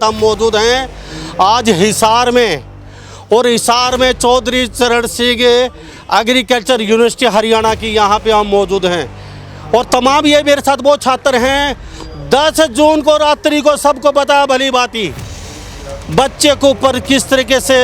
हम मौजूद हैं आज हिसार में, और हिसार में चौधरी चरण सिंह एग्रीकल्चर यूनिवर्सिटी हरियाणा की यहाँ पे हम मौजूद हैं। और तमाम ये मेरे साथ वो छात्र हैं। 10 जून को रात्रि को सबको बताया भली बाती, बच्चे के ऊपर किस तरीके से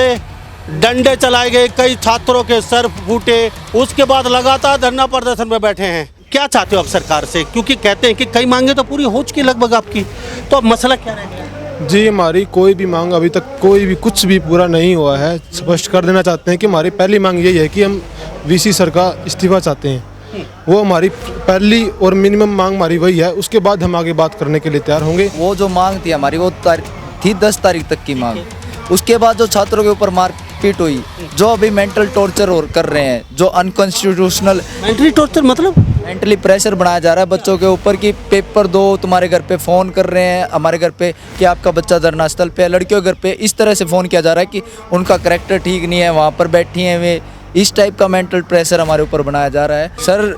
डंडे चलाए गए, कई छात्रों के सर फूटे, उसके बाद लगातार धरना प्रदर्शन में बैठे हैं। क्या चाहते हो आप सरकार से, क्योंकि कहते हैं कि कई मांगे तो पूरी हो चुकी लगभग आपकी, तो अब मसला क्या रह गया? जी, हमारी कोई भी मांग अभी तक कोई भी कुछ भी पूरा नहीं हुआ है। स्पष्ट कर देना चाहते हैं कि हमारी पहली मांग यही है कि हम वीसी सर का इस्तीफा चाहते हैं। वो हमारी पहली और मिनिमम मांग हमारी वही है। उसके बाद हम आगे बात करने के लिए तैयार होंगे। वो जो मांग थी हमारी वो थी 10 तारीख तक की मांग। उसके बाद जो छात्रों के ऊपर मारपीट हुई, जो अभी मेंटल टॉर्चर और कर रहे हैं, जो अनकॉन्स्टिट्यूशनल मेंटली टॉर्चर मतलब मेंटली प्रेशर बनाया जा रहा है बच्चों के ऊपर कि पेपर दो, तुम्हारे घर पे फ़ोन कर रहे हैं, हमारे घर पे कि आपका बच्चा धरना स्थल पे है, लड़कियों के घर पे इस तरह से फ़ोन किया जा रहा है कि उनका करैक्टर ठीक नहीं है, वहाँ पर बैठी हैं वे, इस टाइप का मेंटल प्रेशर हमारे ऊपर बनाया जा रहा है। सर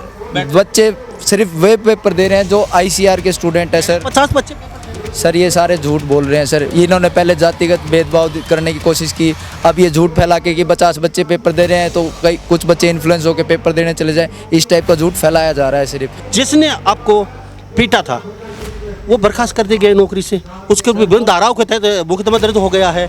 बच्चे सिर्फ वे पेपर दे रहे हैं जो ICR के स्टूडेंट है सर। 50 बच्चे सर ये सारे झूठ बोल रहे हैं सर। इन्होंने पहले जातिगत भेदभाव करने की कोशिश की, अब ये झूठ फैला के कि 50 बच्चे पेपर दे रहे हैं तो कई कुछ बच्चे इन्फ्लुएंस होकर पेपर देने चले जाएं, इस टाइप का झूठ फैलाया जा रहा है सिर्फ। जिसने आपको पीटा था वो बर्खास्त कर दिए गए नौकरी से, उसके विभिन्न धाराओं के तहत मुकदमा दर्ज हो गया है।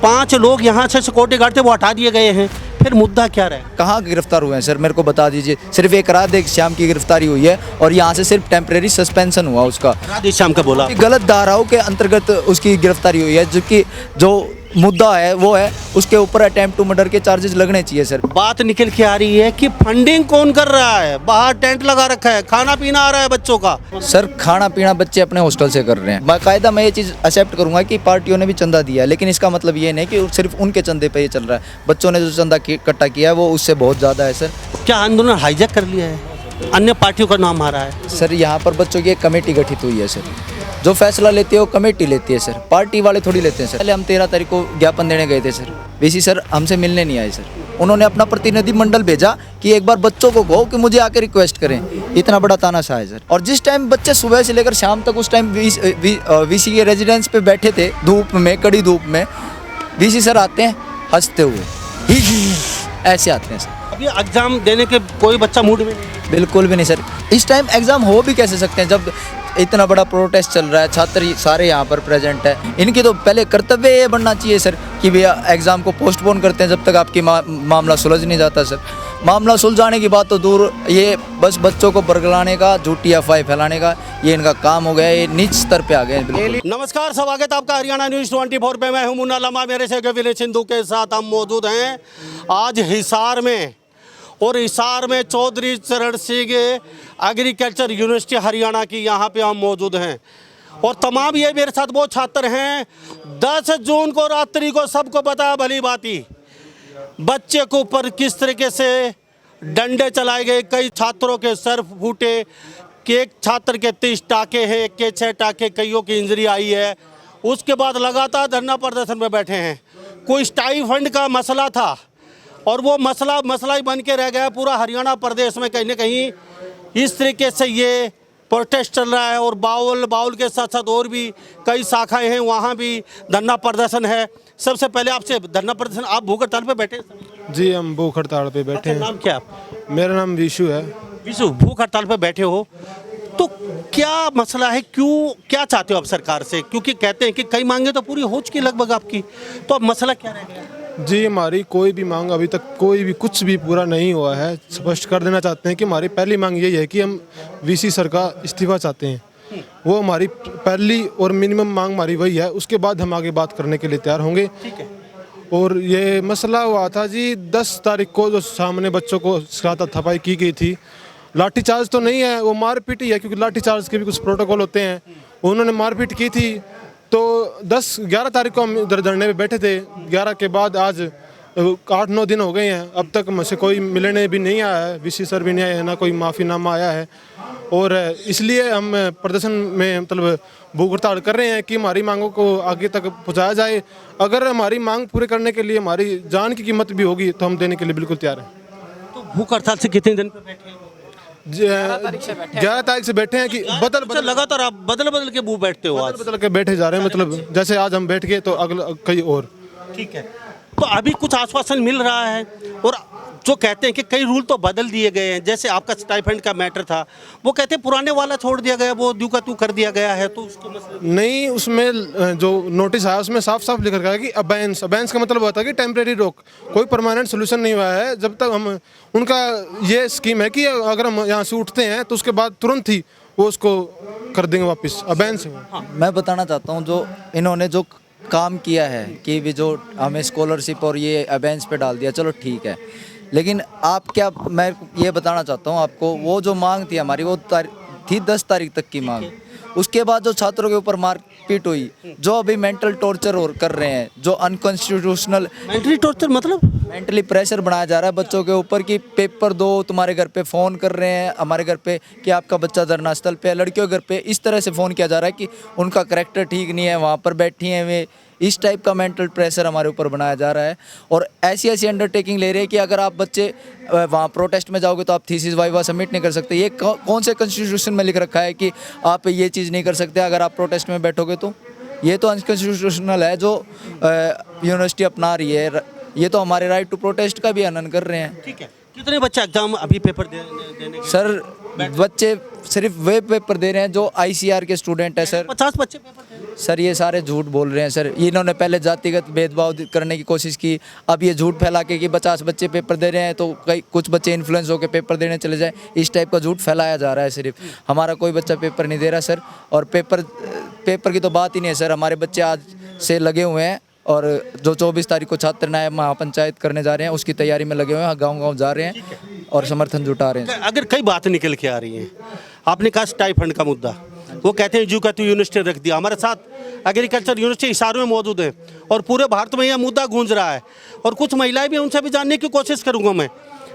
5 लोग यहाँ से सिक्योरिटी गार्ड थे वो हटा दिए गए हैं। फिर मुद्दा क्या रहे? कहाँ गिरफ्तार हुए हैं सर, मेरे को बता दीजिए। सिर्फ एक राधे श्याम की गिरफ्तारी हुई है और यहाँ से सिर्फ टेम्परेरी सस्पेंशन हुआ उसका। राधे श्याम का बोला गलत धाराओं के अंतर्गत उसकी गिरफ्तारी हुई है, जबकि जो मुद्दा है वो है उसके ऊपर अटेम्प्ट टू मर्डर के चार्जेस लगने चाहिए सर। बात निकल के आ रही है कि फंडिंग कौन कर रहा है, बाहर टेंट लगा रखा है, खाना पीना आ रहा है बच्चों का। सर खाना पीना बच्चे अपने हॉस्टल से कर रहे हैं। बाकायदा मैं ये चीज़ एक्सेप्ट करूंगा कि पार्टियों ने भी चंदा दिया है, लेकिन इसका मतलब ये नहीं कि सिर्फ उनके चंदे पे ये चल रहा है। बच्चों ने जो चंदा इकट्ठा किया है वो उससे बहुत ज़्यादा है सर। क्या आंदोलन हाईजैक कर लिया है, अन्य पार्टियों का नाम आ रहा है? सर यहाँ पर बच्चों की एक कमेटी गठित हुई है सर, जो फैसला लेती है वो कमेटी लेती है सर, पार्टी वाले थोड़ी लेते हैं सर। पहले हम 13 तारीख को ज्ञापन देने गए थे सर, वीसी सर हमसे मिलने नहीं आए सर। उन्होंने अपना प्रतिनिधिमंडल भेजा कि एक बार बच्चों को कहो कि मुझे आके रिक्वेस्ट करें। इतना बड़ा तानाशाह है सर। और जिस टाइम बच्चे सुबह से लेकर शाम तक उस टाइम वीसी के रेजिडेंस पे बैठे थे धूप में, कड़ी धूप में, वीसी सर आते हैं हंसते हुए, ऐसे आते हैं सर। अभी एग्जाम देने के कोई बच्चा मूड में नहीं? बिल्कुल भी नहीं सर। इस टाइम एग्ज़ाम हो भी कैसे सकते हैं जब इतना बड़ा प्रोटेस्ट चल रहा है, छात्र सारे यहाँ पर प्रेजेंट है। इनकी तो पहले कर्तव्य ये बनना चाहिए सर कि भैया एग्ज़ाम को पोस्टपोन करते हैं जब तक आपकी मामला सुलझ नहीं जाता सर। मामला सुलझाने की बात तो दूर, ये बस बच्चों को बरगलाने का, झूठी अफवाह फैलाने का ये इनका काम हो गया है। ये नीच स्तर पे आ गए हैं बिल्कुल। नमस्कार, स्वागत है आपका हरियाणा न्यूज़ 24 पे। मैं हूं मुन्ना लम्हा, मेरे से विनय सिंधु के साथ हम मौजूद हैं आज हिसार में, और हिसार में चौधरी चरण सिंह एग्रीकल्चर यूनिवर्सिटी हरियाणा की यहाँ पे हम मौजूद हैं। और तमाम ये मेरे साथ वो छात्र हैं। 10 जून को रात्रि को सबको बताया भली बाती, बच्चे के ऊपर किस तरीके से डंडे चलाए गए, कई छात्रों के सर फूटे, कि एक छात्र के 30 टाके हैं, एक के 6 टाके, कईयों की इंजरी आई है। उसके बाद लगातार धरना प्रदर्शन में बैठे हैं। कोई स्टाइफंड का मसला था और वो मसला ही बन के रह गया। पूरा हरियाणा प्रदेश में कहीं ना कहीं इस तरीके से ये प्रोटेस्ट चल रहा है। और बाउल के साथ साथ और भी कई शाखाएं हैं, वहाँ भी धरना प्रदर्शन है। सबसे पहले आपसे धरना प्रदर्शन, आप भूख हड़ताल पे बैठे? जी, हम भूख हड़ताल पे बैठे हैं। नाम क्या? मेरा नाम विशु है। विशु, भूख हड़ताल पे बैठे हो तो क्या मसला है, क्या चाहते हो आप सरकार से, क्योंकि कहते हैं कि कई मांगे तो पूरी हो चुकी लगभग आपकी, तो अब मसला क्या रह गया? जी, हमारी कोई भी मांग अभी तक कोई भी कुछ भी पूरा नहीं हुआ है। स्पष्ट कर देना चाहते हैं कि हमारी पहली मांग यही है कि हम वीसी सर का इस्तीफा चाहते हैं। वो हमारी पहली और मिनिमम मांग हमारी वही है। उसके बाद हम आगे बात करने के लिए तैयार होंगे। ठीक है। और ये मसला हुआ था जी 10 तारीख को, जो सामने बच्चों को हाथापाई की गई थी। लाठीचार्ज तो नहीं है, वो मारपीट ही है, क्योंकि लाठीचार्ज के भी कुछ प्रोटोकॉल होते हैं। उन्होंने मारपीट की थी। तो 11 तारीख को हम इधर धरने पे बैठे थे। 11 के बाद आज 8-9 दिन हो गए हैं, अब तक मुझसे कोई मिलने भी नहीं आया है, वीसी सर भी नहीं आए हैं, ना कोई माफ़ीनामा आया है। और इसलिए हम प्रदर्शन में मतलब भूख हड़ताल कर रहे हैं कि हमारी मांगों को आगे तक पहुंचाया जाए। अगर हमारी मांग पूरी करने के लिए हमारी जान की कीमत भी होगी तो हम देने के लिए बिल्कुल तैयार हैं। तो भूख हड़ताल से कितने दिन पे बैठे हैं? 11 तारीख से बैठे हैं कि बदल अच्छा, बदल लगातार आप बदल बदल के मुंह बैठते हो आज। बदल के बैठे जा रहे हैं, मतलब जैसे आज हम बैठ गए तो अगला कहीं और। ठीक है, तो अभी कुछ आश्वासन मिल रहा है और जो कहते हैं कि कई रूल तो बदल दिए गए हैं, जैसे आपका स्टाइपेंड का मैटर था, वो कहते हैं पुराने वाला छोड़ दिया गया, वो ड्यू का तू कर दिया गया है, तो उसको मतलब नहीं, उसमें जो नोटिस आया उसमें साफ साफ लिख रखा है कि अबेंस अबेंस का मतलब होता है कि टेम्परेरी रोक, कोई परमानेंट सोल्यूशन नहीं हुआ है जब तक हम उनका ये स्कीम है कि अगर हम यहाँ से उठते हैं तो उसके बाद तुरंत ही वो उसको कर देंगे वापस अबेंस। मैं बताना चाहता हूँ जो इन्होंने जो काम किया है कि भी जो हमें स्कॉलरशिप और ये अबेंस पे डाल दिया, चलो ठीक है, लेकिन आप क्या, मैं ये बताना चाहता हूँ आपको, वो जो मांग थी हमारी वो थी 10 तारीख तक की मांग। उसके बाद जो छात्रों के ऊपर मारपीट हुई, जो अभी मेंटल टॉर्चर और कर रहे हैं, जो अनकॉन्स्टिट्यूशनल मेंटली टॉर्चर मतलब मेंटली प्रेशर बनाया जा रहा है बच्चों के ऊपर कि पेपर दो, तुम्हारे घर पे फ़ोन कर रहे हैं हमारे घर पे कि आपका बच्चा धरना स्थल पे है, लड़कियों के घर पे इस तरह से फ़ोन किया जा रहा है कि उनका करैक्टर ठीक नहीं है, वहाँ पर बैठी हैं वे, इस टाइप का मेंटल प्रेशर हमारे ऊपर बनाया जा रहा है। और ऐसी ऐसी अंडरटेकिंग ले रहे हैं कि अगर आप बच्चे वहाँ प्रोटेस्ट में जाओगे तो आप थीसिस वाइवा सबमिट नहीं कर सकते। ये कौन से कॉन्स्टिट्यूशन में लिख रखा है कि आप ये चीज़ नहीं कर सकते अगर आप प्रोटेस्ट में बैठोगे तो? ये तो अनकॉन्स्टिट्यूशनल है जो यूनिवर्सिटी अपना रही है। ये तो हमारे राइट टू प्रोटेस्ट का भी हनन कर रहे हैं। ठीक है, कितने बच्चे एग्जाम अभी पेपर देने के? सर बच्चे सिर्फ वे पेपर दे रहे हैं जो ICR के स्टूडेंट है सर। 50 बच्चे पेपर दे रहे हैं। सर ये सारे झूठ बोल रहे हैं सर। इन्होंने पहले जातिगत भेदभाव करने की कोशिश की, अब ये झूठ फैला के कि 50 बच्चे पेपर दे रहे हैं तो कई कुछ बच्चे इन्फ्लुएंस होकर पेपर देने चले जाए, इस टाइप का झूठ फैलाया जा रहा है। सिर्फ हमारा कोई बच्चा पेपर नहीं दे रहा सर। और पेपर की तो बात ही नहीं है सर। हमारे बच्चे आज से लगे हुए हैं और जो 24 तारीख को छात्र न्याय महापंचायत करने जा रहे हैं उसकी तैयारी में लगे हुए हैं, गांव-गांव जा रहे हैं और समर्थन जुटा रहे हैं। अगर कई बातें निकल के आ रही हैं, आपने कहा स्टाइपेंड का मुद्दा, वो कहते हैं एजुकेटिव यूनिवर्सिटी रख दिया। हमारे साथ एग्रीकल्चर यूनिवर्सिटी हिसार में मौजूद है और पूरे भारत में यह मुद्दा गूंज रहा है और कुछ महिलाएं भी, उनसे भी जानने की कोशिश करूंगा मैं।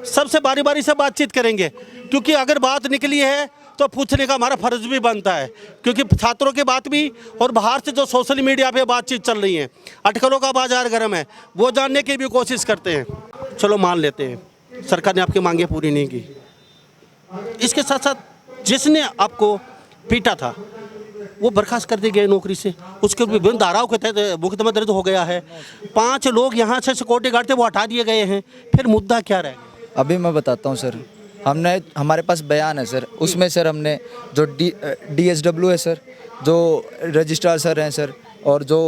सबसे बारी बारी से बातचीत करेंगे क्योंकि अगर बात निकली है तो पूछने का हमारा फर्ज भी बनता है, क्योंकि छात्रों की बात भी और बाहर से जो सोशल मीडिया पे बातचीत चल रही है, अटकलों का बाजार गर्म है, वो जानने की भी कोशिश करते हैं। चलो मान लेते हैं सरकार ने आपकी मांगें पूरी नहीं की, इसके साथ साथ जिसने आपको पीटा था वो बर्खास्त कर दिए गए नौकरी से, उसके विभिन्न धाराओं के तहत मुकदमा दर्ज हो गया है। 5 लोग यहाँ से सिक्योरिटी गार्ड थे, वो हटा दिए गए हैं। फिर मुद्दा क्या रह गया? अभी मैं बताता हूँ सर। हमारे पास बयान है सर, उसमें सर हमने जो DSW है सर, जो रजिस्ट्रार सर हैं सर, और जो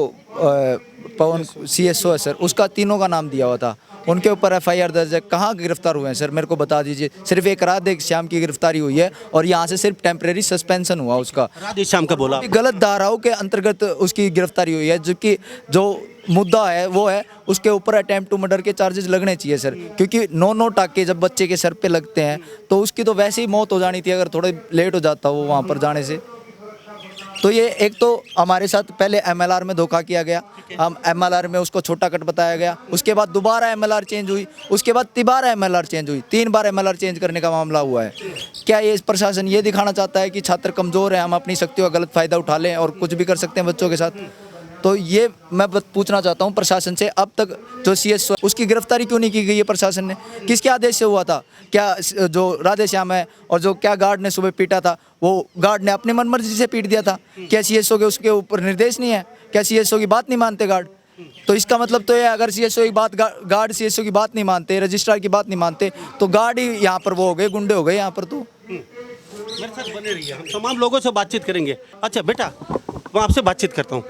पवन CSO है सर, उसका तीनों का नाम दिया हुआ था। उनके ऊपर FIR दर्ज है। कहाँ गिरफ्तार हुए हैं सर, मेरे को बता दीजिए। सिर्फ एक राधे श्याम की गिरफ्तारी हुई है और यहाँ से सिर्फ टेम्परेरी सस्पेंशन हुआ उसका। राधे श्याम का बोला गलत धाराओं के अंतर्गत उसकी गिरफ्तारी हुई है, जबकि जो मुद्दा है वो है उसके ऊपर अटेम्प्ट टू मर्डर के चार्जेस लगने चाहिए सर, क्योंकि 9 टाके जब बच्चे के सर पे लगते हैं तो उसकी तो वैसे ही मौत हो जानी थी अगर थोड़े लेट हो जाता वो वहाँ पर जाने से। तो ये एक तो हमारे साथ पहले MLR में धोखा किया गया, हम MLR में उसको छोटा कट बताया गया, उसके बाद दोबारा MLR चेंज हुई, उसके बाद तिबारा MLR चेंज हुई, 3 बार MLR चेंज करने का मामला हुआ है। क्या ये प्रशासन ये दिखाना चाहता है कि छात्र कमज़ोर हैं, हम अपनी शक्तियों का गलत फ़ायदा उठा लें और कुछ भी कर सकते हैं बच्चों के साथ? तो ये मैं पूछना चाहता हूँ प्रशासन से, अब तक जो CSO उसकी गिरफ्तारी क्यों नहीं की गई है प्रशासन ने? किसके आदेश से हुआ था? क्या जो राधे श्याम है और जो क्या गार्ड ने सुबह पीटा था, वो गार्ड ने अपनी मनमर्जी से पीट दिया था? क्या CSO के उसके ऊपर निर्देश नहीं है? क्या CSO की बात नहीं मानते गार्ड? तो इसका मतलब तो ये, अगर CSO की बात गार्ड CSO की बात नहीं मानते, रजिस्ट्रार की बात नहीं मानते, तो गार्ड ही यहाँ पर वो हो गए, गुंडे हो गए यहाँ पर। तो मेरे साथ बने रहिए, हम तमाम लोगों से बातचीत करेंगे। अच्छा बेटा, मैं आपसे बातचीत करता हूँ।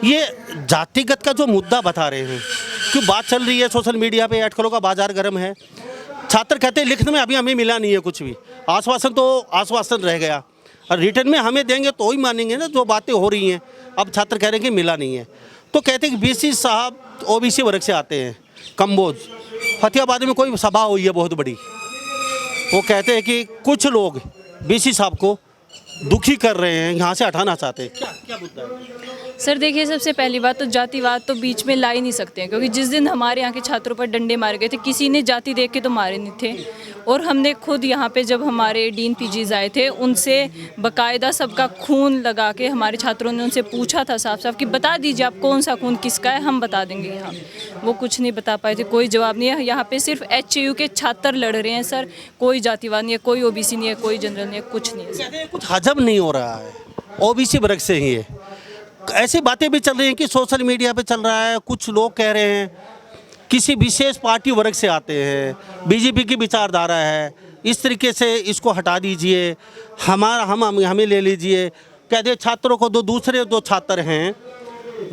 ये जातिगत का जो मुद्दा बता रहे हैं, क्यों बात चल रही है सोशल मीडिया पे, अटकलों का बाजार गर्म है। छात्र कहते हैं लिखने में अभी हमें मिला नहीं है कुछ भी, आश्वासन तो आश्वासन रह गया, और रिटर्न में हमें देंगे तो ही मानेंगे ना जो बातें हो रही हैं। अब छात्र कह रहे हैं कि मिला नहीं है, तो कहते हैं कि BC साहब OBC वर्ग से आते हैं, कम्बोज फतेहाबाद में कोई सभा हुई है बहुत बड़ी, वो कहते हैं कि कुछ लोग BC साहब को दुखी कर रहे हैं, यहाँ से हटाना चाहते हैं। क्या क्या मुद्दा है? सर देखिए, सबसे पहली बात तो जातिवाद तो बीच में ला ही नहीं सकते हैं, क्योंकि जिस दिन हमारे यहाँ के छात्रों पर डंडे मारे गए थे, किसी ने जाति देख के तो मारे नहीं थे। और हमने खुद यहाँ पे जब हमारे डीन पीजीज आए थे, उनसे बाकायदा सबका खून लगा के हमारे छात्रों ने उनसे पूछा था साफ साफ कि बता दीजिए आप कौन सा खून किसका है, हम बता देंगे। यहाँ वो कुछ नहीं बता पाए थे, कोई जवाब नहीं है। यहाँ पे सिर्फ HAU के छात्र लड़ रहे हैं सर, कोई जातिवाद नहीं है, कोई OBC नहीं है, कोई जनरल नहीं है, कुछ नहीं है सर। कहते हैं कुछ हजम नहीं हो रहा है, OBC वर्ग से ही है। ऐसी बातें भी चल रही हैं कि सोशल मीडिया पे चल रहा है, कुछ लोग कह रहे हैं किसी विशेष पार्टी वर्ग से आते हैं, BJP की विचारधारा है, इस तरीके से इसको हटा दीजिए, हमें ले लीजिए। कहते हैं छात्रों को दूसरे दो छात्र हैं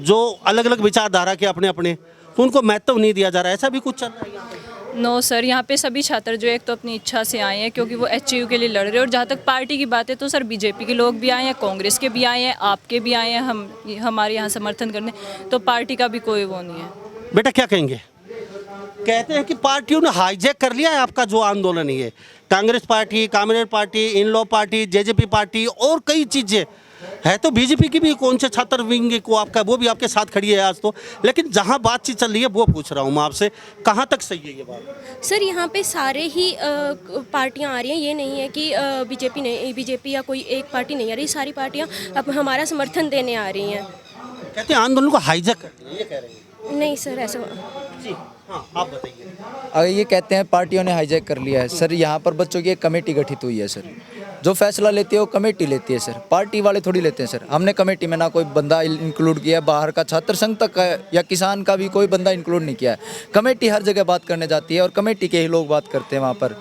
जो अलग अलग विचारधारा के अपने अपने, तो उनको महत्व नहीं दिया जा रहा है, ऐसा भी कुछ चल रहा है यहाँ पे? नो सर, यहाँ पे सभी छात्र जो एक तो अपनी इच्छा से आए हैं, क्योंकि वो HAU के लिए लड़ रहे हैं। और जहाँ तक पार्टी की बात है तो सर BJP के लोग भी आए हैं, कांग्रेस के भी आए हैं, आपके भी आए हैं, हमारे यहाँ समर्थन करने, तो पार्टी का भी कोई वो नहीं है। बेटा क्या कहेंगे? कहते हैं कि पार्टियों ने हाईजैक कर लिया है आपका जो आंदोलन है, Congress party, communist party, in law party, JJP party और कई चीज़ें है। तो BJP की भी कौन से छात्र विंग को आपका, वो भी आपके साथ खड़ी है आज तो, लेकिन जहां बातचीत चल रही है वो पूछ रहा हूं मैं आपसे, कहां तक सही है ये बात? सर यहाँ पे सारे ही पार्टियां आ रही हैं, ये नहीं है कि BJP या कोई एक पार्टी नहीं आ रही, सारी पार्टियां अब हमारा समर्थन देने आ रही हैं। कहते हैं आंदोलन को हाईजैक कर दिया, ये कह रहे हैं। नहीं सर, ऐसा जी हाँ, आप बताइए। अगर ये कहते हैं पार्टियों ने हाईजैक कर लिया है सर, यहाँ पर बच्चों की एक कमेटी गठित हुई है सर, जो फैसला लेती है वो कमेटी लेती है सर, पार्टी वाले थोड़ी लेते हैं सर। हमने कमेटी में ना कोई बंदा इंक्लूड किया है, बाहर का छात्र संघ तक का या किसान का भी कोई बंदा इंक्लूड नहीं किया है। कमेटी हर जगह बात करने जाती है और कमेटी के ही लोग बात करते हैं वहाँ पर।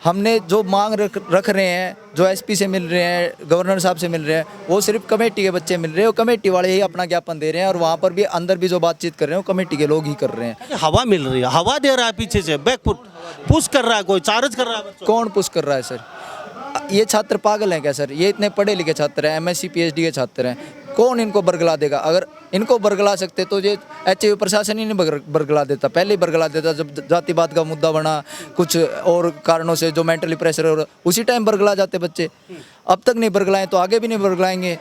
हमने जो मांग रख रहे हैं, जो SP से मिल रहे हैं, गवर्नर साहब से मिल रहे हैं, वो सिर्फ कमेटी के बच्चे मिल रहे हैं और कमेटी वाले ही अपना ज्ञापन दे रहे हैं। और वहाँ पर भी अंदर भी जो बातचीत कर रहे हैं वो कमेटी के लोग ही कर रहे हैं। हवा मिल रही है, हवा दे रहा है पीछे से, बैकफुट पुश कर रहा है, कोई चार्ज कर रहा है बच्चों। कौन पुश कर रहा है सर? ये छात्र पागल हैं क्या सर? ये इतने पढ़े लिखे छात्र हैं, MSc PhD के छात्र हैं, कौन इनको बरगला देगा? अगर इनको बरगला सकते तो ये HAU प्रशासन ही नहीं बरगला देता, पहले ही बरगला देता। जब जातिवाद का मुद्दा बना, कुछ और कारणों से जो मेंटली प्रेशर हो, उसी टाइम बरगला जाते बच्चे। अब तक नहीं बरगलाएं तो आगे भी नहीं बरगलाएंगे,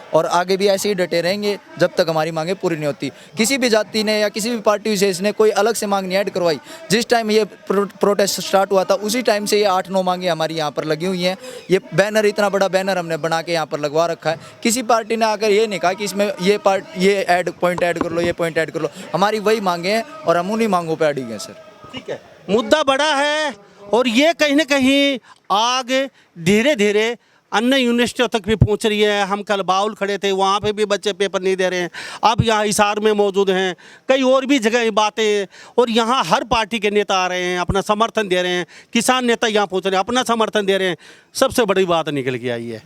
और आगे भी ऐसे ही डटे रहेंगे जब तक हमारी मांगें पूरी नहीं होती। किसी भी जाति ने या किसी भी पार्टी विशेष ने कोई अलग से मांग नहीं ऐड करवाई। जिस टाइम ये प्रोटेस्ट स्टार्ट हुआ था उसी टाइम से ये 8-9 मांगें हमारी यहाँ पर लगी हुई हैं। ये बैनर, इतना बड़ा बैनर हमने बना के यहाँ पर लगवा रखा है। किसी पार्टी ने आकर ये नहीं कहा कि इसमें ये पॉइंट ऐड कर लो, ये पॉइंट ऐड कर लो। हमारी वही मांगें हैं और हम उन्हीं मांगों पर अड़ी गए सर। ठीक है, मुद्दा बड़ा है और ये कहीं ना कहीं आग धीरे धीरे अन्य यूनिवर्सिटियों तक भी पहुंच रही है। हम कल बाउल खड़े थे, वहाँ पे भी बच्चे पेपर नहीं दे रहे हैं। अब यहाँ हिसार में मौजूद हैं, कई और भी जगह बातें, और यहाँ हर पार्टी के नेता आ रहे हैं, अपना समर्थन दे रहे हैं। किसान नेता यहाँ पहुँच रहे हैं, अपना समर्थन दे रहे हैं। सबसे बड़ी बात निकल के आई है,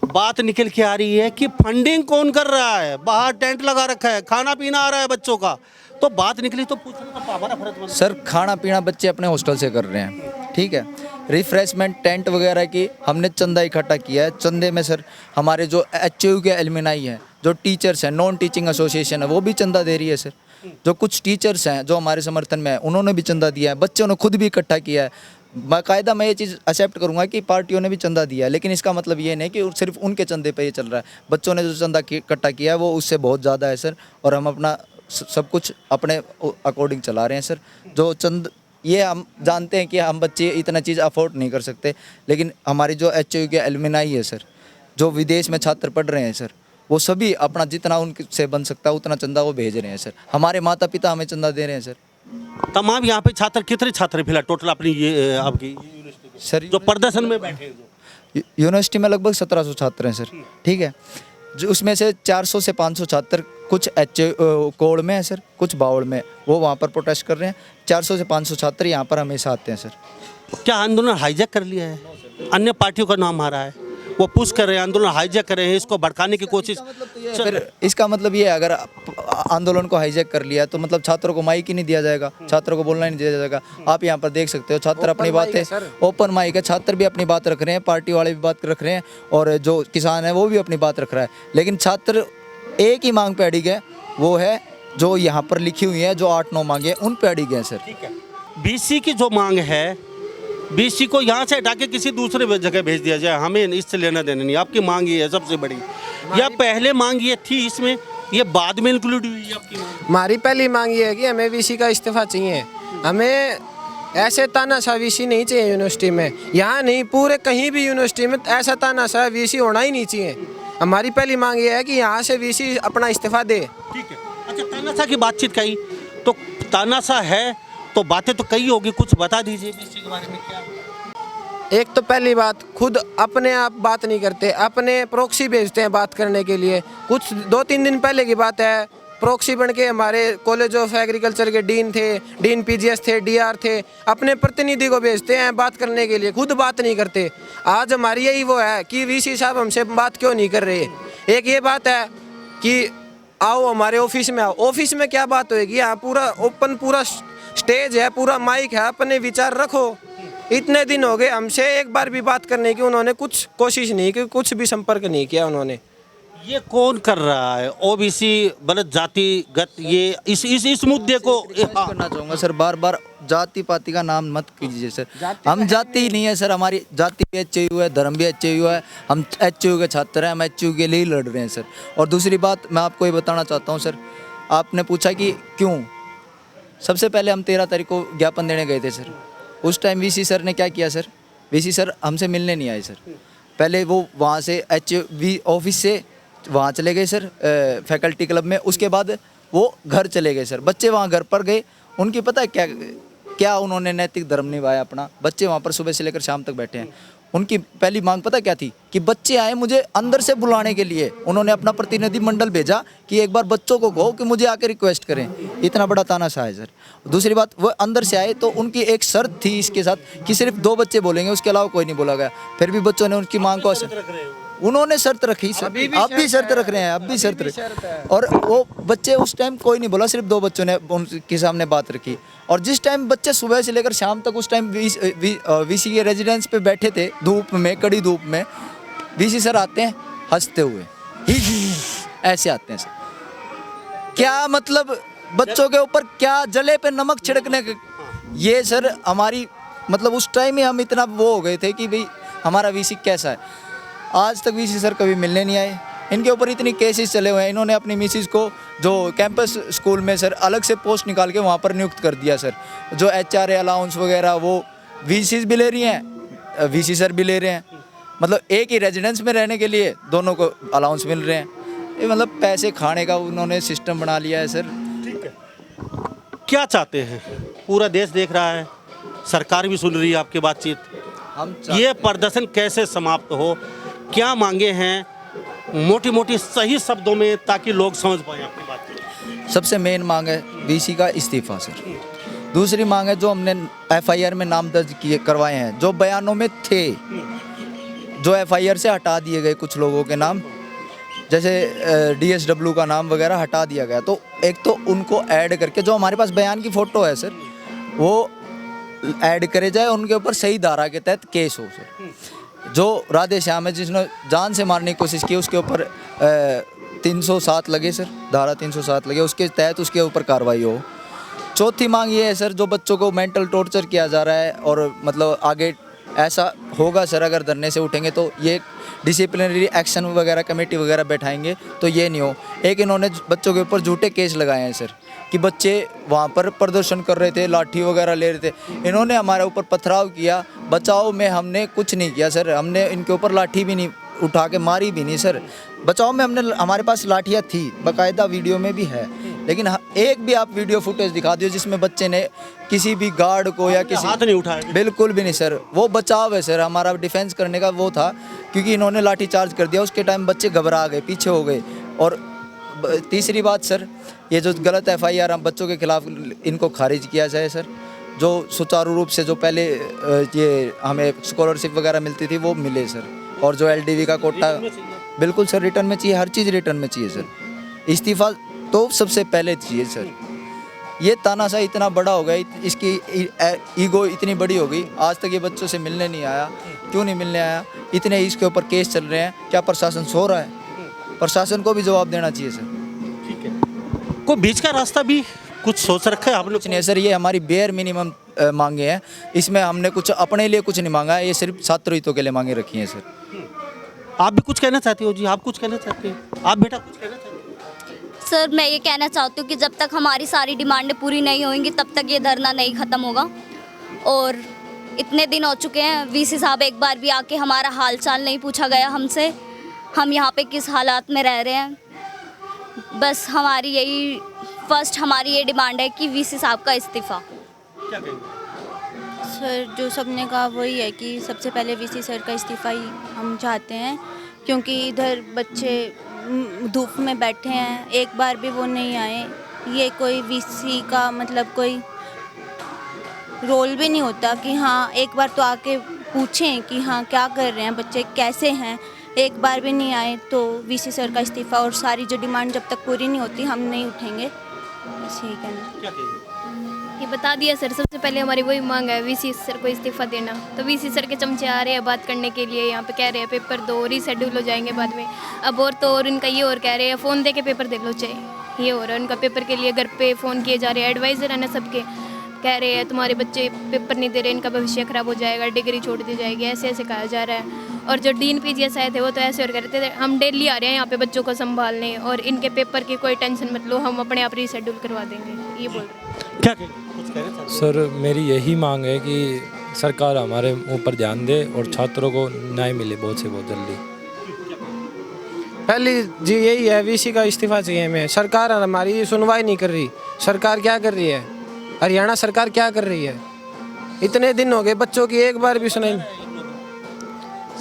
बात निकल के आ रही है कि फंडिंग कौन कर रहा है। बाहर टेंट लगा रखा है, खाना पीना आ रहा है बच्चों का, तो बात निकली तो पूछना तो हमारा फर्ज बनता है। सर खाना पीना बच्चे अपने हॉस्टल से कर रहे हैं, ठीक है। रिफ्रेशमेंट टेंट वगैरह की हमने चंदा इकट्ठा किया है। चंदे में सर हमारे जो HAU के एलुमनाई हैं, जो टीचर्स हैं, नॉन टीचिंग एसोसिएशन है, वो भी चंदा दे रही है सर। जो कुछ टीचर्स हैं जो हमारे समर्थन में है, उन्होंने भी चंदा दिया है। बच्चों ने खुद भी इकट्ठा किया है। बाकायदा मैं ये चीज़ एक्सेप्ट करूंगा कि पार्टियों ने भी चंदा दिया है, लेकिन इसका मतलब ये नहीं कि सिर्फ उनके चंदे पे ये चल रहा है। बच्चों ने जो चंदा इकट्ठा किया है वो उससे बहुत ज़्यादा है सर, और हम अपना सब कुछ अपने अकॉर्डिंग चला रहे हैं सर। जो चंद ये हम जानते हैं कि हम बच्चे इतना चीज़ अफोर्ड नहीं कर सकते, लेकिन हमारी जो HAU के एलुमनाई है सर, जो विदेश में छात्र पढ़ रहे हैं सर, वो सभी अपना जितना उनसे बन सकता है उतना चंदा वो भेज रहे हैं सर। हमारे माता पिता हमें चंदा दे रहे हैं सर। तमाम यहाँ पे छात्र, कितने छात्र फिलहाल टोटल अपनी ये आपकी यूनिवर्सिटी के सर जो प्रदर्शन में बैठे हैं? यूनिवर्सिटी में लगभग 1700 छात्र हैं सर, ठीक है। जो उसमें से 400 से 500 छात्र कुछ कोड़ में है सर, कुछ बावड़ में, वो वहाँ पर प्रोटेस्ट कर रहे हैं। 400 से 500 छात्र यहाँ पर हमेशा आते हैं सर। क्या आंदोलन हाईजैक कर लिया है? अन्य पार्टियों का नाम आ रहा है, वो पुश कर रहे हैं, आंदोलन हाईजैक कर रहे हैं, इसको भड़काने की कोशिश। फिर इसका मतलब ये है, अगर आंदोलन को हाईजैक कर लिया तो मतलब छात्रों को माइक ही नहीं दिया जाएगा, छात्रों को बोलना ही नहीं दिया जाएगा। आप यहाँ पर देख सकते हो छात्र अपनी बातें, ओपन माइक है, छात्र भी अपनी बात रख रहे हैं, पार्टी वाले भी बात रख रहे हैं, और जो किसान है वो भी अपनी बात रख रहा है। लेकिन छात्र एक ही मांग पे अड़ी गए, वो है जो यहाँ पर लिखी हुई है, जो 8-9 मांगे उन पे अड़ी गए सर। BC की जो मांग है बीसी को यहाँ से हटा के किसी दूसरे जगह भेज दिया जाए, हमें इससे लेना देना नहीं। आपकी मांग ये है सबसे बड़ी, या पहले मांग ये थी इसमें, ये बाद में इंक्लूड हुई है आपकी मांग? हमारी पहली मांग ये है कि हमें वीसी का इस्तीफा चाहिए। हमें ऐसे तानाशाह वीसी नहीं चाहिए यूनिवर्सिटी में, यहाँ नहीं पूरे कहीं भी यूनिवर्सिटी में ऐसा तानाशाह वीसी होना ही नहीं चाहिए। हमारी पहली मांग ये है कि यहाँ से वीसी अपना इस्तीफा दे। ठीक है। अच्छा, तानाशाह की बातचीत कही तो तानाशाह है तो बातें तो कई होगी, कुछ बता दीजिए बीसी के बारे में क्या? एक तो पहली बात, खुद अपने आप बात नहीं करते, अपने प्रॉक्सी भेजते हैं बात करने के लिए। कुछ 2-3 दिन पहले की बात है, प्रॉक्सी बन के हमारे कॉलेज ऑफ एग्रीकल्चर के डीन थे, डीन पीजीएस थे, डीआर थे, अपने प्रतिनिधि को भेजते हैं बात करने के लिए, खुद बात नहीं करते। आज हमारी यही वो है कि वीसी साहब हमसे बात क्यों नहीं कर रहे। एक ये बात है कि आओ हमारे ऑफिस में आओ, ऑफिस में क्या बात होएगी? यहाँ पूरा ओपन, पूरा स्टेज है, पूरा माइक है, अपने विचार रखो। इतने दिन हो गए, हमसे एक बार भी बात करने की उन्होंने कुछ कोशिश नहीं की, कुछ भी संपर्क नहीं किया उन्होंने। ये कौन कर रहा है? ओबीसी मतलब जातिगत, ये इस मुद्दे को करना चाहूँगा सर, बार बार जाति पाति का नाम मत कीजिए सर। हम जाति ही नहीं है सर, हमारी जाति भी एचयू है, धर्म भी एचयू है, हम एचयू के छात्र हैं, हम एचयू के लिए ही लड़ रहे हैं सर। और दूसरी बात मैं आपको ये बताना चाहता हूँ सर, आपने पूछा कि क्यों, सबसे पहले हम 13 तारीख को ज्ञापन देने गए थे सर। उस टाइम वीसी सर ने क्या किया सर, वीसी सर हमसे मिलने नहीं आए सर। पहले वो वहाँ से एचयू ऑफिस से वहाँ चले गए सर फैकल्टी क्लब में, उसके बाद वो घर चले गए सर। बच्चे वहाँ घर पर गए, उनकी पता है क्या क्या उन्होंने नैतिक धर्म निभाया अपना। बच्चे वहाँ पर सुबह से लेकर शाम तक बैठे हैं। उनकी पहली मांग पता क्या थी कि बच्चे आए मुझे अंदर से बुलाने के लिए, उन्होंने अपना प्रतिनिधि मंडल भेजा कि एक बार बच्चों को कहो कि मुझे आकर रिक्वेस्ट करें। इतना बड़ा तानाशाह है सर। दूसरी बात, वो अंदर से आए तो उनकी एक शर्त थी इसके साथ कि सिर्फ 2 बच्चे बोलेंगे, उसके अलावा कोई नहीं बोला गया। फिर भी बच्चों ने उनकी मांग को उन्होंने शर्त रखी सर, अब भी शर्त रख रहे हैं, अब भी शर्त रख। और वो बच्चे उस टाइम कोई नहीं बोला, सिर्फ 2 बच्चों ने उनके सामने बात रखी। और जिस टाइम बच्चे सुबह से लेकर शाम तक उस टाइम वीसी के रेजिडेंस पे बैठे थे धूप में, कड़ी धूप में, वीसी सर आते हैं हंसते हुए, ऐसे आते हैं सर। क्या मतलब बच्चों के ऊपर क्या जले पे नमक छिड़कने के, ये सर हमारी मतलब उस टाइम ही हम इतना वो हो गए थे कि भाई हमारा वीसी कैसा है। आज तक वीसी सर कभी मिलने नहीं आए। इनके ऊपर इतनी केसेस चले हुए हैं। इन्होंने अपनी मिसिस को जो कैंपस स्कूल में सर अलग से पोस्ट निकाल के वहाँ पर नियुक्त कर दिया सर। जो HRA अलाउंस वगैरह वो वीसी भी ले रही हैं, वीसी सर भी ले रहे हैं। मतलब एक ही रेजिडेंस में रहने के लिए दोनों को अलाउंस मिल रहे हैं। ये मतलब पैसे खाने का उन्होंने सिस्टम बना लिया है सर। क्या चाहते हैं? पूरा देश देख रहा है, सरकार भी सुन रही है आपकी बातचीत। ये प्रदर्शन कैसे समाप्त हो? क्या मांगे हैं मोटी मोटी सही शब्दों में, ताकि लोग समझ पाए आपकी बात? सबसे मेन मांग है वीसी का इस्तीफा सर। दूसरी मांग है जो हमने FIR में नाम दर्ज किए करवाए हैं, जो बयानों में थे, जो FIR से हटा दिए गए कुछ लोगों के नाम, जैसे DSW का नाम वगैरह हटा दिया गया। तो एक तो उनको ऐड करके, जो हमारे पास बयान की फ़ोटो है सर, वो ऐड करे जाए, उनके ऊपर सही धारा के तहत केस हो सर। जो राधे श्याम है जिसने जान से मारने की कोशिश की, उसके ऊपर 307 लगे सर, धारा 307 लगे, उसके तहत उसके ऊपर कार्रवाई हो। चौथी मांग ये है सर, जो बच्चों को मेंटल टॉर्चर किया जा रहा है, और मतलब आगे ऐसा होगा सर, अगर धरने से उठेंगे तो ये डिसिप्लिनरी एक्शन वगैरह कमेटी वगैरह बैठाएंगे तो ये नहीं हो। एक इन्होंने बच्चों के ऊपर झूठे केस लगाए हैं सर कि बच्चे वहाँ पर प्रदर्शन कर रहे थे, लाठी वगैरह ले रहे थे। इन्होंने हमारे ऊपर पथराव किया। बचाव में हमने कुछ नहीं किया सर, हमने इनके ऊपर लाठी भी नहीं उठा के मारी भी नहीं सर। बचाव में हमारे पास लाठियाँ थी, बाकायदा वीडियो में भी है, लेकिन एक भी आप वीडियो फुटेज दिखा दियो जिसमें बच्चे ने किसी भी गार्ड को या किसी हाथ नहीं उठाया? बिल्कुल भी नहीं सर। वो बचाव है सर, हमारा डिफेंस करने का वो था, क्योंकि इन्होंने लाठी चार्ज कर दिया। उसके टाइम बच्चे घबरा गए, पीछे हो गए। और तीसरी बात सर, ये जो गलत FIR हम बच्चों के खिलाफ, इनको खारिज किया जाए सर। जो सुचारू रूप से जो पहले ये हमें स्कॉलरशिप वगैरह मिलती थी वो मिले सर। और जो LDV का कोटा, बिल्कुल सर रिटर्न में चाहिए, हर चीज़ रिटर्न में चाहिए सर। इस्तीफा तो सबसे पहले चाहिए सर। ये तानाशाह इतना बड़ा हो गया, इसकी ईगो इतनी बड़ी हो गई, आज तक ये बच्चों से मिलने नहीं आया। क्यों नहीं मिलने आया? इतने इसके ऊपर केस चल रहे हैं। क्या प्रशासन सो रहा है? प्रशासन को भी जवाब देना चाहिए सर। ठीक है, कोई बीच का रास्ता भी कुछ सोच रखा है आप लोग? कुछ नहीं सर, ये हमारी बेयर मिनिमम मांगे हैं। इसमें हमने कुछ अपने लिए कुछ नहीं मांगा है, ये सिर्फ छात्र हितों के लिए मांगे रखी हैं सर। आप भी कुछ कहना चाहती हो जी? आप कुछ कहना चाहते हैं? आप बेटा कुछ कहना चाहते हो? सर मैं ये कहना चाहती हूँ कि जब तक हमारी सारी डिमांडें पूरी नहीं होंगी तब तक ये धरना नहीं ख़त्म होगा। और इतने दिन हो चुके हैं, वीसी साहब एक बार भी आके हमारा हाल चाल नहीं पूछा गया हमसे, हम यहाँ पे किस हालात में रह रहे हैं। बस हमारी यही फर्स्ट हमारी ये डिमांड है कि वीसी साहब का इस्तीफ़ा। क्या कहेंगे? सर जो सबने कहा वही है कि सबसे पहले वीसी सर का इस्तीफ़ा ही हम चाहते हैं, क्योंकि इधर बच्चे धूप में बैठे हैं, एक बार भी वो नहीं आए। ये कोई वीसी का मतलब कोई रोल भी नहीं होता कि हाँ एक बार तो आके पूछें कि हाँ क्या कर रहे हैं बच्चे, कैसे हैं। एक बार भी नहीं आए तो वीसी सर का इस्तीफ़ा और सारी जो डिमांड जब तक पूरी नहीं होती हम नहीं उठेंगे। बस यही कहना। क्या कहेंगे? ये बता दिया सर, सबसे पहले हमारी वही मांग है वीसी सर को इस्तीफ़ा देना। तो वीसी सर के चमचे आ रहे हैं बात करने के लिए, यहाँ पे कह रहे हैं पेपर दो, रीशेड्यूल हो जाएंगे बाद में। अब और तो और इनका ये और कह रहे हैं फ़ोन दे के पेपर दे लो चाहिए, ये हो रहा है उनका। पेपर के लिए घर पे फ़ोन किए जा रहे हैं, एडवाइज़र है ना सबके, कह रहे हैं तुम्हारे बच्चे पेपर नहीं दे रहे, इनका भविष्य ख़राब हो जाएगा, डिग्री छोड़ दी जाएगी, ऐसे ऐसे कहा जा रहा है। और जो डीन पीजीएस आए थे वो तो ऐसे और कह रहे थे हम डेली आ रहे हैं यहाँ पे बच्चों को संभालने और इनके पेपर की कोई टेंशन मत लो, हम अपने आप रीशेड्यूल करवा देंगे, ये बोल रहे हैं। क्या कहेंगे? कुछ कहना चाहते हैं? सर मेरी यही मांग है कि सरकार हमारे ऊपर ध्यान दे और छात्रों को न्याय मिले बहुत से बहुत जल्दी। पहली जी यही है, वीसी का इस्तीफ़ा चाहिए हमें। सरकार हमारी सुनवाई नहीं कर रही। सरकार क्या कर रही है? हरियाणा सरकार क्या कर रही है? इतने दिन हो गए बच्चों की एक बार भी सुनाई।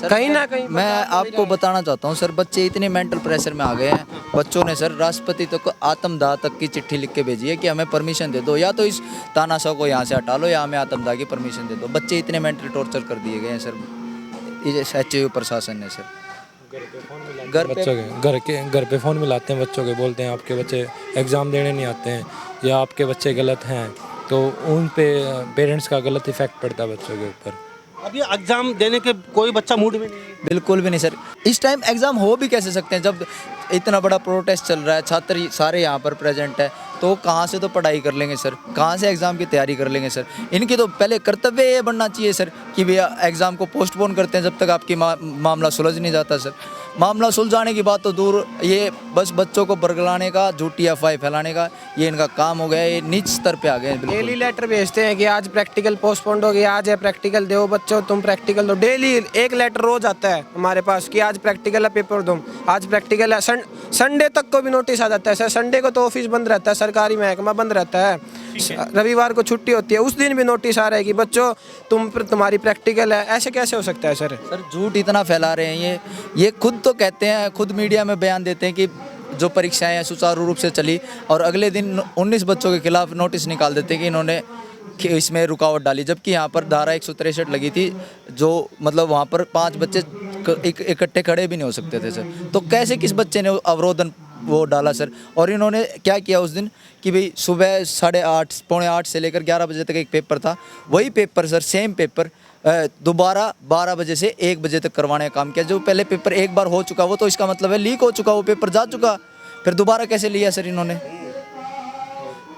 कहीं ना कहीं मैं आपको बताना चाहता हूँ सर, बच्चे इतने मेंटल प्रेशर में आ गए हैं। बच्चों ने सर राष्ट्रपति तक आत्मदाह तक की चिट्ठी लिख के भेजी है कि हमें परमिशन दे दो, या तो इस तानाशाह को यहाँ से हटा लो या हमें आत्मदाह की परमिशन दे दो। बच्चे इतने मेंटल टॉर्चर कर दिए गए हैं सर, एचयू प्रशासन ने सर। घर पे फ़ोन मिलाते हैं बच्चों के, बोलते हैं आपके बच्चे एग्ज़ाम देने नहीं आते हैं या आपके बच्चे गलत हैं, तो उन पे पेरेंट्स का गलत इफेक्ट पड़ता है बच्चों के ऊपर। अब ये एग्जाम देने के कोई बच्चा मूड में नहीं है। बिल्कुल भी नहीं सर। इस टाइम एग्ज़ाम हो भी कैसे सकते हैं जब इतना बड़ा प्रोटेस्ट चल रहा है, छात्र सारे यहाँ पर प्रेजेंट है, तो कहाँ से तो पढ़ाई कर लेंगे सर, कहाँ से एग्ज़ाम की तैयारी कर लेंगे सर। इनकी तो पहले कर्तव्य ये बनना चाहिए सर कि भैया एग्ज़ाम को पोस्टपोन करते हैं जब तक आपकी मामला सुलझ नहीं जाता सर। मामला सुलझाने की बात तो दूर, ये बस बच्चों को बरगलाने का, झूठी अफवाह फैलाने का ये इनका काम हो गया है। ये नीच स्तर पे आ गए हैं बिल्कुल। डेली लेटर भेजते हैं कि आज प्रैक्टिकल पोस्टपोन्ड हो गया, आज है प्रैक्टिकल दो बच्चों तुम प्रैक्टिकल दो। डेली एक लेटर रोज आता है हमारे पास कि आज प्रैक्टिकल है पेपर दो, आज प्रैक्टिकल है। संडे तक को भी नोटिस आ जाता है सर। संडे को तो ऑफिस बंद रहता है, सरकारी महकमा बंद रहता है, रविवार को छुट्टी होती है, उस दिन भी नोटिस आ रहा है कि बच्चों तुम्हारी प्रैक्टिकल है। ऐसे कैसे हो सकता है सर? सर झूठ इतना फैला रहे हैं ये खुद तो कहते हैं, खुद मीडिया में बयान देते हैं कि जो परीक्षाएं सुचारू रूप से चली, और अगले दिन 19 बच्चों के खिलाफ नोटिस निकाल देते हैं कि इन्होंने इसमें रुकावट डाली, जबकि यहाँ पर धारा 163 लगी थी, जो मतलब वहाँ पर 5 बच्चे इकट्ठे खड़े भी नहीं हो सकते थे सर। तो कैसे किस बच्चे ने अवरोधन वो डाला सर? और इन्होंने क्या किया उस दिन कि भाई सुबह 8:30 पौने 8 से लेकर 11 बजे तक एक पेपर था, वही पेपर सर सेम पेपर दोबारा 12 बजे से 1 बजे तक करवाने का काम किया। जो पहले पेपर एक बार हो चुका वो तो इसका मतलब है लीक हो चुका, वो पेपर जा चुका, फिर दोबारा कैसे लिया सर इन्होंने?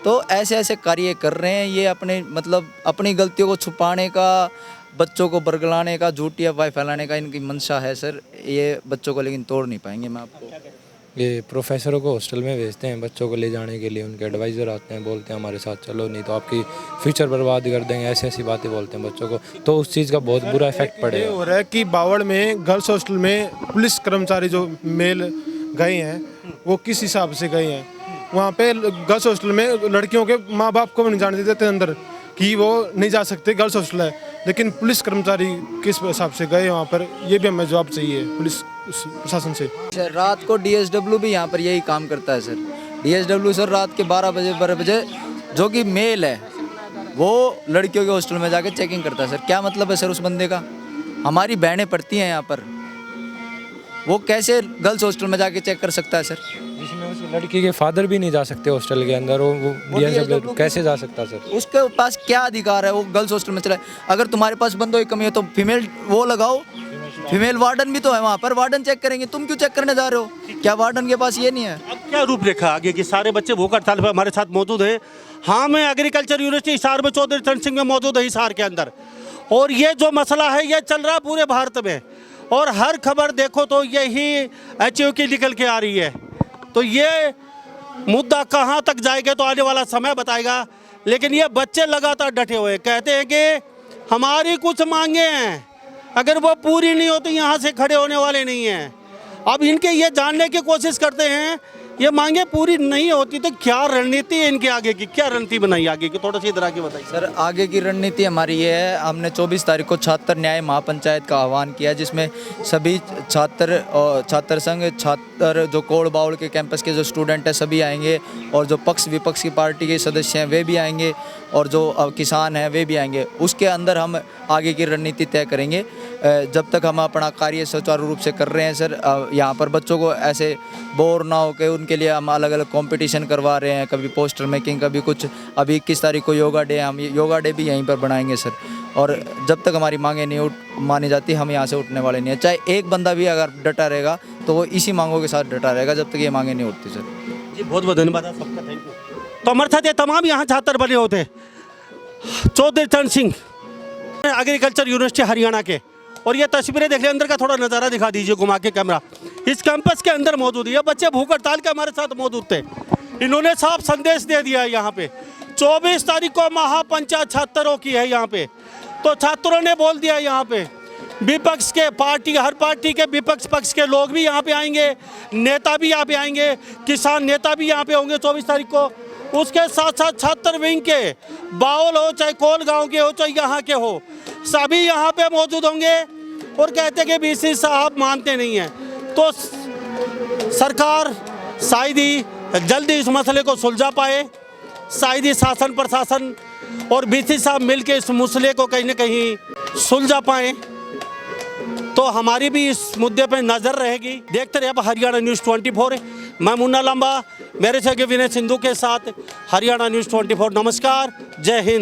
तो ऐसे ऐसे कार्य कर रहे हैं ये, अपने मतलब अपनी गलतियों को छुपाने का, बच्चों को बरगलाने का, झूठी अफवाह फैलाने का इनकी मंशा है सर। ये बच्चों को लेकिन तोड़ नहीं पाएंगे। मैं आपको ये प्रोफेसरों को हॉस्टल में भेजते हैं बच्चों को ले जाने के लिए, उनके एडवाइज़र आते हैं, बोलते हैं हमारे साथ चलो नहीं तो आपकी फ्यूचर बर्बाद कर देंगे, ऐसी ऐसी बातें बोलते हैं बच्चों को, तो उस चीज़ का बहुत बुरा इफेक्ट पड़ेगा। ये हो रहा है कि बावड़ में गर्ल्स हॉस्टल में पुलिस कर्मचारी जो मेल गए हैं वो किस हिसाब से गए हैं? वहाँ पे गर्ल्स हॉस्टल में लड़कियों के माँ बाप को भी नहीं जाने देते अंदर कि वो नहीं जा सकते, गर्ल्स हॉस्टल है, लेकिन पुलिस कर्मचारी किस हिसाब से गए वहाँ पर, ये भी हमें जवाब चाहिए पुलिस प्रशासन से। सर रात को DSW भी यहाँ पर यही काम करता है सर। DSW सर रात के 12 बजे जो कि मेल है वो लड़कियों के हॉस्टल में जाकर चेकिंग करता है सर। क्या मतलब है सर उस बंदे का? हमारी बहनें पढ़ती हैं यहाँ पर, वो कैसे गर्ल्स हॉस्टल में जाके चेक कर सकता है सर? जिसमें उस लड़की के फादर भी नहीं जा सकते हॉस्टल के अंदर, वो DSW कैसे जा सकता सर? उसके पास क्या अधिकार है? वो गर्ल्स हॉस्टल में चला। अगर तुम्हारे पास बंदों की कमी है तो फीमेल वो लगाओ, फीमेल वार्डन भी तो है वहाँ पर, वार्डन चेक करेंगे, तुम क्यों चेक करने जा रहे हो? क्या वार्डन के पास ये नहीं है? अब क्या रूपरेखा आगे की? सारे बच्चे भूख हड़ताल पर हमारे साथ मौजूद हैं। हाँ, मैं एग्रीकल्चर यूनिवर्सिटी हिसार में चौधरी चरण सिंह में मौजूद है, हिसार के अंदर। और ये जो मसला है ये चल रहा है पूरे भारत में, और हर खबर देखो तो यही एचयू की निकल के आ रही है। तो ये मुद्दा कहाँ तक जाएगा तो आने वाला समय बताएगा। लेकिन ये बच्चे लगातार डटे हुए कहते हैं कि हमारी कुछ मांगे हैं, अगर वो पूरी नहीं होती यहाँ से खड़े होने वाले नहीं हैं। अब इनके ये जानने की कोशिश करते हैं, ये मांगे पूरी नहीं होती तो क्या रणनीति है इनके आगे की, क्या रणनीति बनाई आगे की? थोड़ा सी इधर आगे बताइए सर। आगे की रणनीति हमारी ये है, हमने 24 तारीख को छात्र न्याय महापंचायत का आह्वान किया, जिसमें सभी छात्र और छात्र संघ, छात्र जो कोड़ बाउल के कैंपस के जो स्टूडेंट हैं सभी आएंगे, और जो पक्ष विपक्ष की पार्टी के सदस्य हैं वे भी आएंगे, और जो किसान हैं वे भी आएंगे। उसके अंदर हम आगे की रणनीति तय करेंगे। जब तक हम अपना कार्य सुचारू रूप से कर रहे हैं सर, यहाँ पर बच्चों को ऐसे बोर ना हो के उनके लिए हम अलग अलग कंपटीशन करवा रहे हैं, कभी पोस्टर मेकिंग, कभी कुछ। अभी 21 तारीख को योगा डे, हम योगा डे भी यहीं पर बनाएंगे सर। और जब तक हमारी मांगें नहीं मानी जाती, हम यहाँ से उठने वाले नहीं हैं। चाहे एक बंदा भी अगर डटा रहेगा तो वो इसी मांगों के साथ डटा रहेगा जब तक ये मांगें नहीं उठती सर। जी, बहुत बहुत धन्यवाद सबका, थैंक यू। तो हमारे साथ ये तमाम यहाँ छात्र बने होते, चौधरी चरण सिंह एग्रीकल्चर यूनिवर्सिटी हरियाणा के। और ये तस्वीरें देख ले, अंदर का थोड़ा नज़ारा दिखा दीजिए घुमा के कैमरा। इस कैंपस के अंदर मौजूद है, ये बच्चे भूख हड़ताल के हमारे साथ मौजूद थे। इन्होंने साफ संदेश दे दिया है यहाँ पे। 24 तारीख को महापंचायत छात्रों की है यहाँ पे, तो छात्रों ने बोल दिया यहाँ पे विपक्ष के पार्टी, हर पार्टी के विपक्ष पक्ष के लोग भी यहाँ पे आएंगे, नेता भी यहाँ पे आएंगे, किसान नेता भी यहाँ पे होंगे 24 तारीख को। उसके साथ साथ छात्र विंग के बाउल हो, चाहे कोल गांव के हो, चाहे यहाँ के हो, सभी यहाँ पे मौजूद होंगे। और कहते हैं कि बीसी साहब मानते नहीं हैं, तो सरकार शायद ही जल्दी इस मसले को सुलझा पाए, शायद ही शासन प्रशासन और बीसी साहब मिलकर इस मसले को कहीं ना कहीं सुलझा पाएँ। तो हमारी भी इस मुद्दे पर नज़र रहेगी। देखते रहिए हरियाणा न्यूज़ 24। मैं मुन्ना लंबा, मेरे सहयोगी विनय सिंधु के साथ हरियाणा न्यूज़ 24। नमस्कार, जय हिंद।